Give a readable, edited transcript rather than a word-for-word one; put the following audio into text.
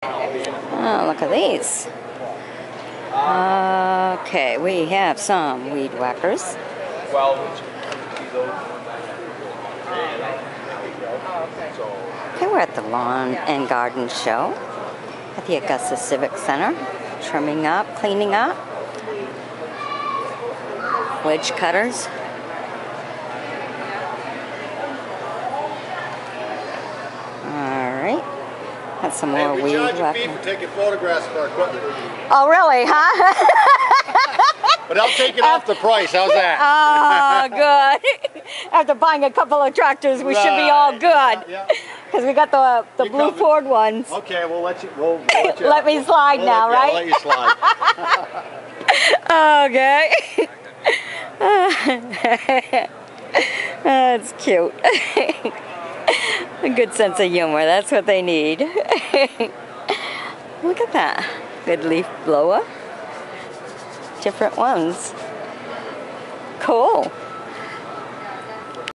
Oh, look at these. Okay, we have some weed whackers. Okay, we're at the Lawn and Garden Show at the Augusta Civic Center. Trimming up, cleaning up. Wedge cutters. Alright. Got some more weed whackers. For taking photographs of our equipment. Oh, really, huh? But I'll take it off the price. How's that? Oh, good. After buying a couple of tractors, we should be all good. Because we got the blue covered. Ford ones. Okay, we'll let you. We'll let you. Let me slide now, right? I'll let you slide. Okay. That's cute. A good sense of humor. That's what they need. Look at that. Good leaf blower. Different ones. Cool.